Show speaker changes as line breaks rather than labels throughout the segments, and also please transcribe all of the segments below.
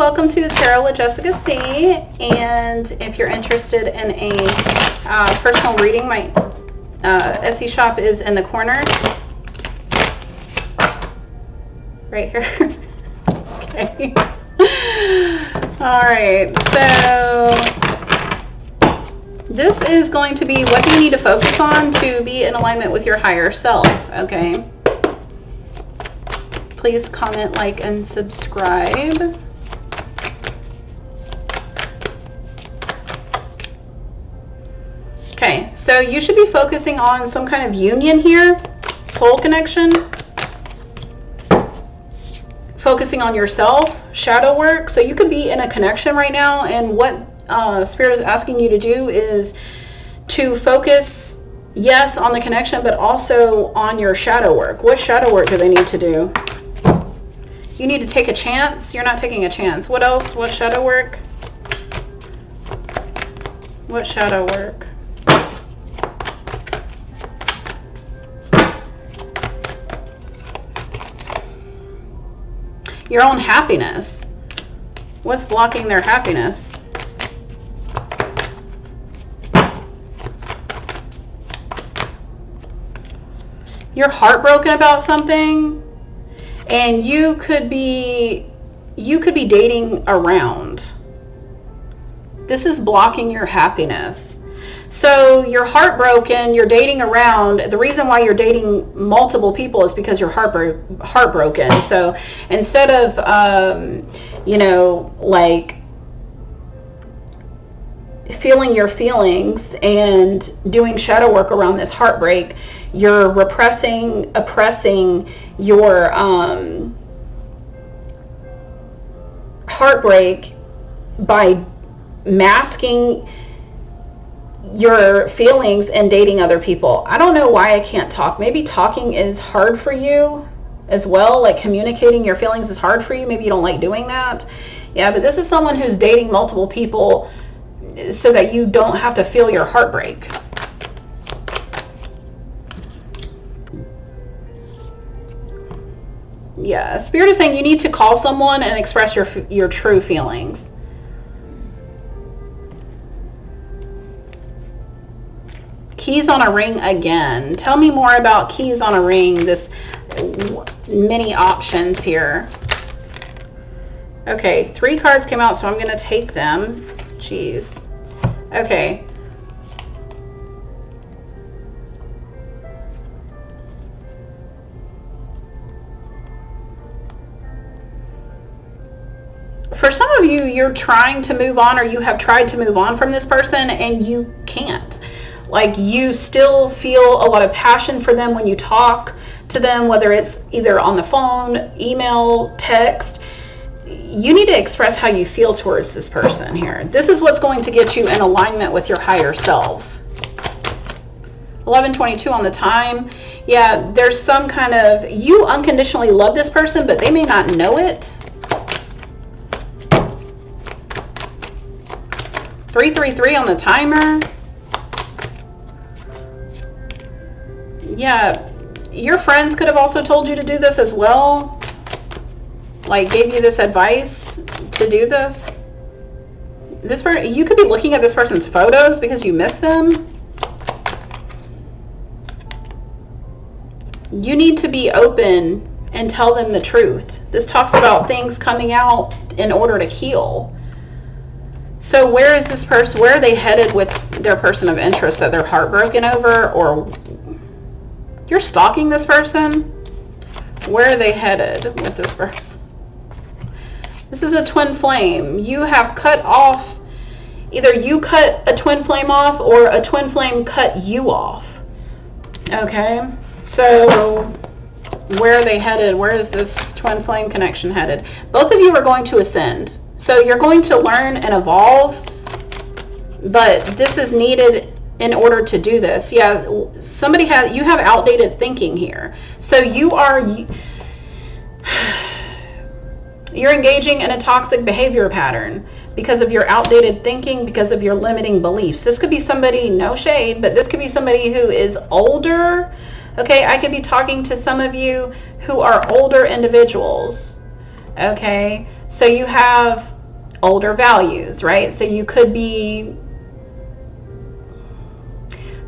welcome to Tarot with Jessica C. And if you're interested in a personal reading, my Etsy shop is in the corner. Right here. Okay. Alright, so this is going to be what do you need to focus on to be in alignment with your higher self, okay? Please comment, like, and subscribe. Okay, so you should be focusing on some kind of union here, soul connection, focusing on yourself, shadow work. So you could be in a connection right now, and what Spirit is asking you to do is to focus, yes, on the connection, but also on your shadow work. What shadow work do they need to do? You need to take a chance. You're not taking a chance. What else? What shadow work? What shadow work? Your own happiness. What's blocking their happiness? You're heartbroken about something, and you could be dating around. This is blocking your happiness. So you're heartbroken, you're dating around. The reason why you're dating multiple people is because you're heartbroken. So instead of, you know, like feeling your feelings and doing shadow work around this heartbreak, you're repressing, oppressing your heartbreak by masking your feelings and dating other people. I don't know why I can't talk. Maybe talking is hard for you as well. Like communicating your feelings is hard for you. Maybe you don't like doing that. Yeah, but this is someone who's dating multiple people so that you don't have to feel your heartbreak. Yeah, Spirit is saying you need to call someone and express your true feelings. Keys on a ring again. Tell me more about keys on a ring, this many options here. Okay, 3 cards came out, so I'm going to take them. Jeez. Okay. For some of you, you're trying to move on, or you have tried to move on from this person and you can't. Like, you still feel a lot of passion for them when you talk to them, whether it's either on the phone, email, text. You need to express how you feel towards this person here. This is what's going to get you in alignment with your higher self. 11:22 on the time. Yeah, there's some kind of, you unconditionally love this person, but they may not know it. 333 on the timer. Yeah, your friends could have also told you to do this as well. Like, gave you this advice to do this. This person, you could be looking at this person's photos because you miss them. You need to be open and tell them the truth. This talks about things coming out in order to heal. So where is this person, where are they headed with their person of interest that they're heartbroken over? Or you're stalking this person? Where are they headed with this person? This is a twin flame. You have cut off, either you cut a twin flame off or a twin flame cut you off. Okay, so where are they headed? Where is this twin flame connection headed? Both of you are going to ascend. So you're going to learn and evolve, but this is needed in order to do this. Yeah, you have outdated thinking here. So you're engaging in a toxic behavior pattern because of your outdated thinking, because of your limiting beliefs. This could be somebody, no shade, but this could be somebody who is older. Okay, I could be talking to some of you who are older individuals. Okay, so you have older values, right? So you could be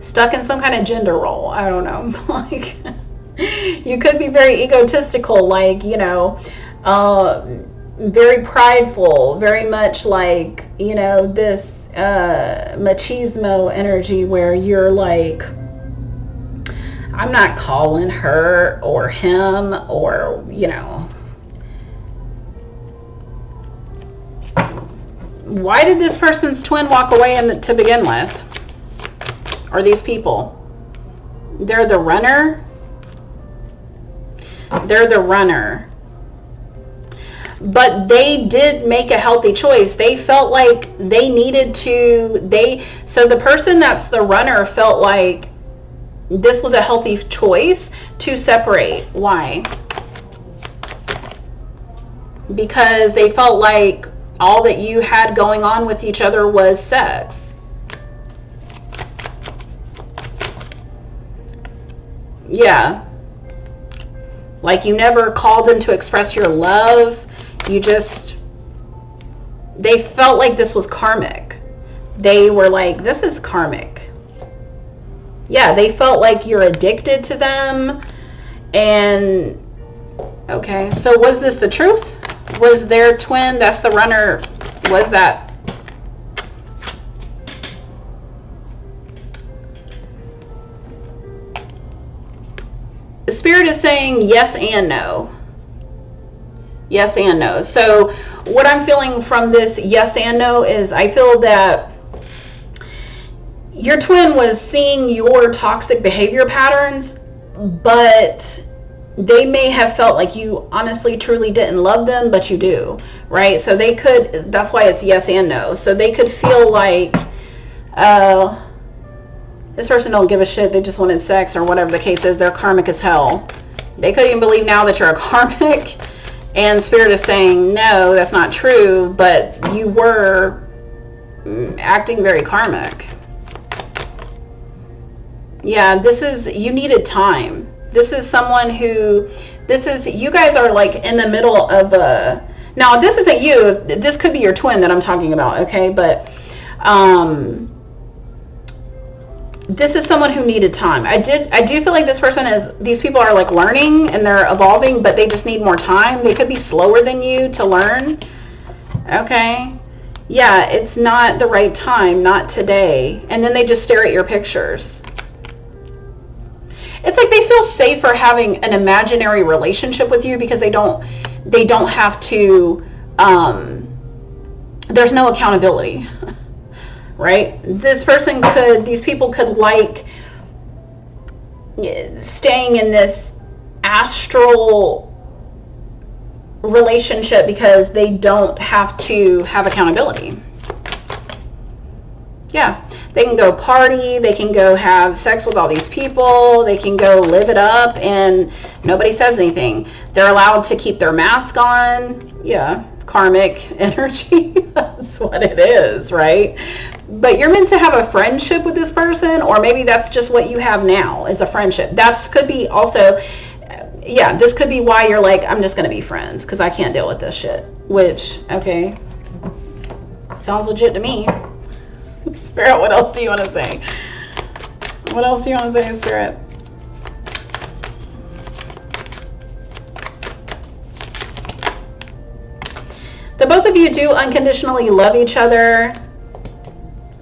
stuck in some kind of gender role. I don't know. Like, you could be very egotistical, like, very prideful, very much like, this machismo energy where you're like, I'm not calling her or him or, why did this person's twin walk away to begin with? Or these people? They're the runner. They're the runner. But they did make a healthy choice. They felt like they needed to, so the person that's the runner felt like this was a healthy choice to separate. Why? Because they felt like all that you had going on with each other was sex. Yeah. Like you never called them to express your love. They felt like this was karmic. They were like, this is karmic. Yeah, they felt like you're addicted to them. And, okay, so was this the truth? Was their twin, that's the runner, was that? The Spirit is saying yes and no. Yes and no. So what I'm feeling from this yes and no is I feel that your twin was seeing your toxic behavior patterns, but they may have felt like you honestly truly didn't love them, but you do, right? So they could, that's why it's yes and no. So they could feel like, this person don't give a shit, they just wanted sex, or whatever the case is, they're karmic as hell. They couldn't even believe now that you're a karmic. And Spirit is saying, no, that's not true, but you were acting very karmic. Yeah, you needed time. This is someone who, you guys are like in the middle of now this isn't you, this could be your twin that I'm talking about, okay? But, this is someone who needed time. I do feel like these people are like learning and they're evolving, but they just need more time. They could be slower than you to learn. Okay. Yeah, it's not the right time, not today. And then they just stare at your pictures. It's like they feel safer having an imaginary relationship with you because they don't have to, there's no accountability. Right? These people could like staying in this astral relationship because they don't have to have accountability. Yeah. They can go party, they can go have sex with all these people, they can go live it up and nobody says anything. They're allowed to keep their mask on. Yeah. Karmic energy. That's what it is, right? But you're meant to have a friendship with this person, or maybe that's just what you have now is a friendship. Could be also, yeah, this could be why you're like, I'm just going to be friends because I can't deal with this shit. Which, okay, sounds legit to me. Spirit, what else do you want to say? What else do you want to say, Spirit? The both of you do unconditionally love each other.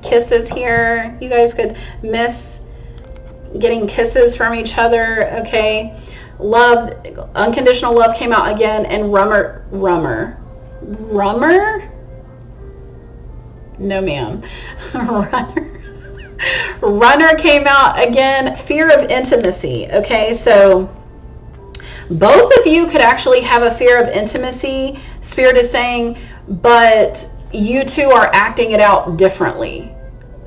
Kisses here. You guys could miss getting kisses from each other. Okay. Love, unconditional love came out again. And rummer? No, ma'am. Runner came out again. Fear of intimacy. Okay. So both of you could actually have a fear of intimacy. Spirit is saying, but you two are acting it out differently.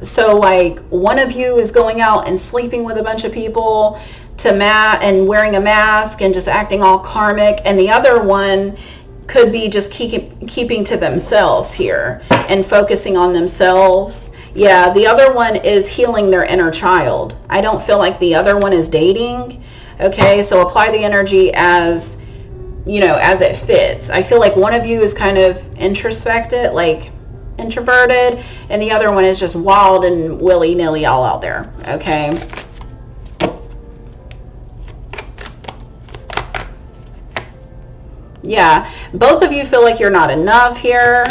So like one of you is going out and sleeping with a bunch of people and wearing a mask and just acting all karmic, and the other one could be just keeping to themselves here and focusing on themselves. Yeah, the other one is healing their inner child. I don't feel like the other one is dating. Okay, so apply the energy as you know, as it fits. I feel like one of you is kind of introspected, like introverted, and the other one is just wild and willy-nilly all out there, okay? Yeah, both of you feel like you're not enough here.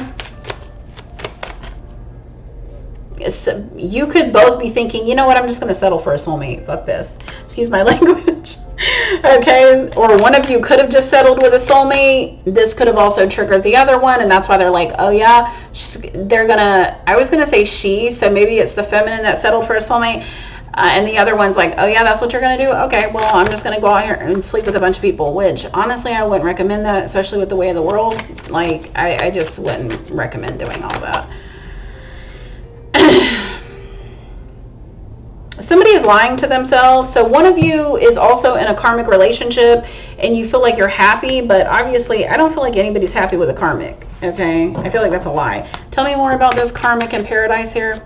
You could both be thinking, you know what, I'm just going to settle for a soulmate. Fuck this. Excuse my language. Okay, or one of you could have just settled with a soulmate. This could have also triggered the other one, and that's why they're like, oh yeah, they're gonna, I was gonna say she, so maybe it's the feminine that settled for a soulmate, and the other one's like, oh yeah, that's what you're gonna do? Okay, well, I'm just gonna go out here and sleep with a bunch of people, which honestly I wouldn't recommend that, especially with the way of the world. Like, I just wouldn't recommend doing all that. Somebody is lying to themselves. So one of you is also in a karmic relationship and you feel like you're happy, but obviously I don't feel like anybody's happy with a karmic. Okay, I feel like that's a lie. Tell me more about this karmic in paradise here.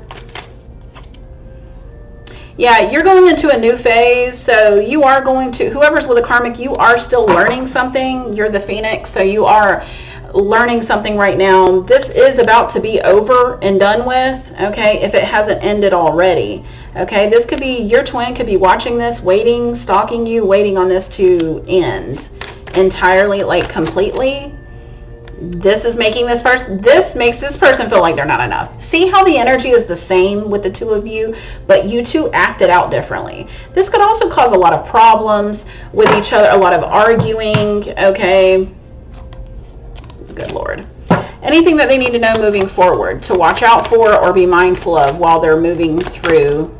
Yeah, you're going into a new phase. So you are going to, whoever's with a karmic, you are still learning something. You're the phoenix, so you are learning something right now. This is about to be over and done with, okay, if it hasn't ended already. Okay, this could be, your twin could be watching this, waiting, stalking you, waiting on this to end entirely, like completely. This is making this person, this makes this person feel like they're not enough. See how the energy is the same with the two of you, but you two acted out differently. This could also cause a lot of problems with each other, a lot of arguing, okay. Good Lord. Anything that they need to know moving forward, to watch out for or be mindful of while they're moving through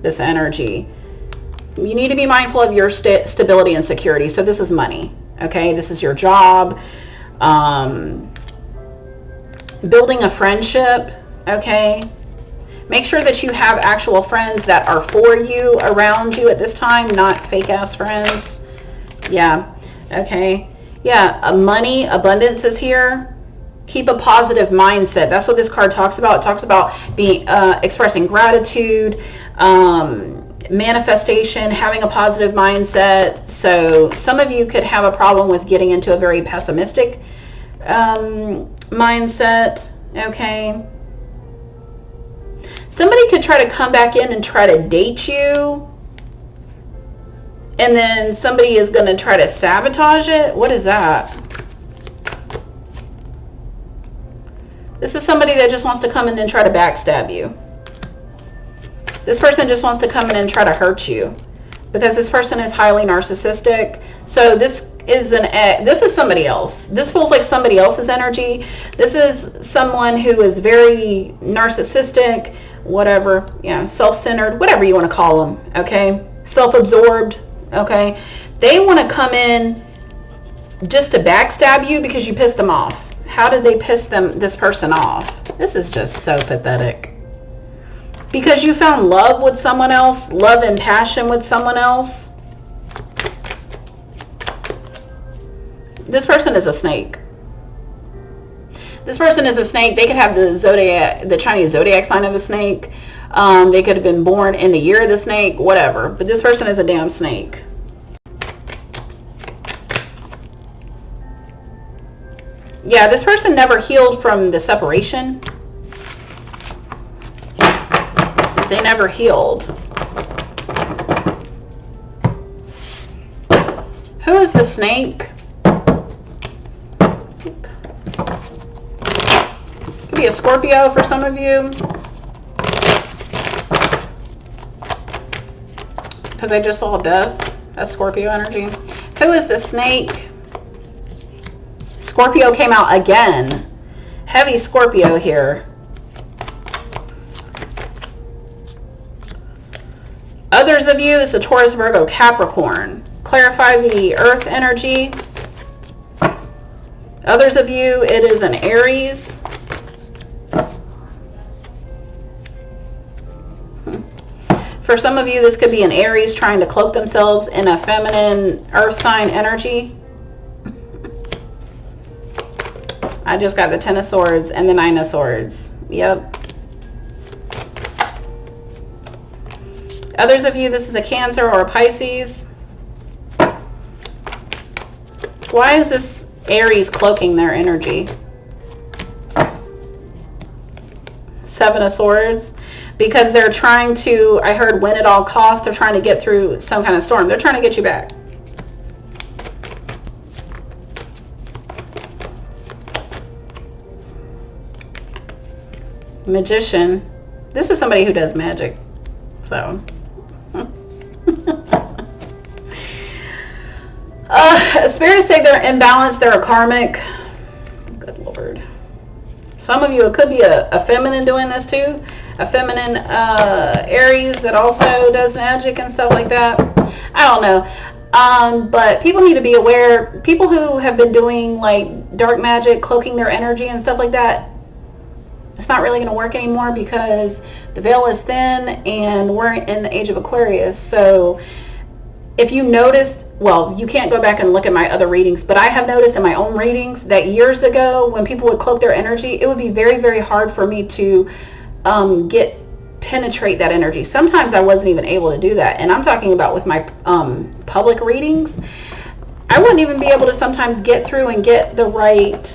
this energy. You need to be mindful of your stability and security. So this is money, okay? This is your job. Building a friendship, okay? Make sure that you have actual friends that are for you, around you at this time, not fake ass friends. Yeah, okay. Yeah, money, abundance is here. Keep a positive mindset. That's what this card talks about. It talks about being expressing gratitude, manifestation, having a positive mindset. So some of you could have a problem with getting into a very pessimistic mindset. Okay. Somebody could try to come back in and try to date you. And then somebody is going to try to sabotage it. What is that? This is somebody that just wants to come in and try to backstab you. This person just wants to come in and try to hurt you. Because this person is highly narcissistic. So this is somebody else. This feels like somebody else's energy. This is someone who is very narcissistic, whatever, yeah, self-centered, whatever you want to call them, okay? Self-absorbed. Okay, they want to come in just to backstab you because you pissed them off. How did they piss this person off? This is just so pathetic. Because you found love with someone else, love and passion with someone else. This person is a snake. This person is a snake. They could have the Chinese zodiac sign of a snake. They could have been born in the year of the snake, whatever. But this person is a damn snake. Yeah, this person never healed from the separation. They never healed. Who is the snake? Could be a Scorpio for some of you. Because I just saw death. That's Scorpio energy. Who is the snake? Scorpio came out again. Heavy Scorpio here. Others of you, this is a Taurus, Virgo, Capricorn. Clarify the earth energy. Others of you, it is an Aries. For some of you, this could be an Aries trying to cloak themselves in a feminine earth sign energy. I just got the 10 of Swords and the 9 of Swords. Yep. Others of you, this is a Cancer or a Pisces. Why is this Aries cloaking their energy? Seven of Swords. Because they're trying to, I heard, win at all costs. They're trying to get through some kind of storm. They're trying to get you back. Magician. This is somebody who does magic. So. Spirits say they're imbalanced. They're a karmic. Good Lord. Some of you, it could be a feminine doing this too. A feminine Aries that also does magic and stuff like that. I don't know. But people need to be aware. People who have been doing like dark magic, cloaking their energy and stuff like that, it's not really going to work anymore because the veil is thin and we're in the age of Aquarius. So if you noticed, well, you can't go back and look at my other readings, but I have noticed in my own readings that years ago when people would cloak their energy, it would be very, very hard for me to penetrate that energy. Sometimes I wasn't even able to do that. And I'm talking about with my public readings. I wouldn't even be able to sometimes get through and get the right,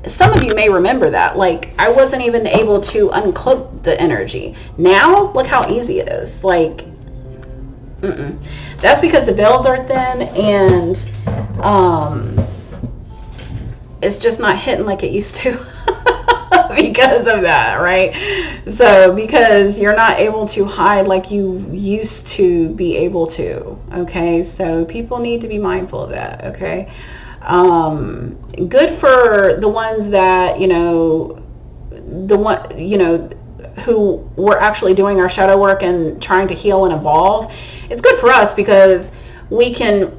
some of you may remember that. Like, I wasn't even able to uncloak the energy. Now, look how easy it is. Like, that's because the veils are thin and it's just not hitting like it used to because of that, right? So because you're not able to hide like you used to be able to, okay? So people need to be mindful of that, okay? Good for the ones that, who were actually doing our shadow work and trying to heal and evolve. It's good for us because the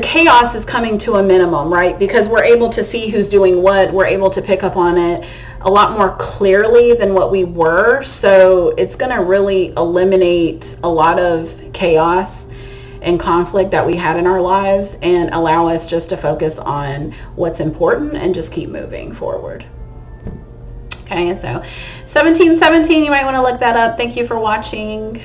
chaos is coming to a minimum, right? Because we're able to see who's doing what. We're able to pick up on it a lot more clearly than what we were. So it's going to really eliminate a lot of chaos and conflict that we had in our lives and allow us just to focus on what's important and just keep moving forward. Okay, so 1717, you might want to look that up. Thank you for watching.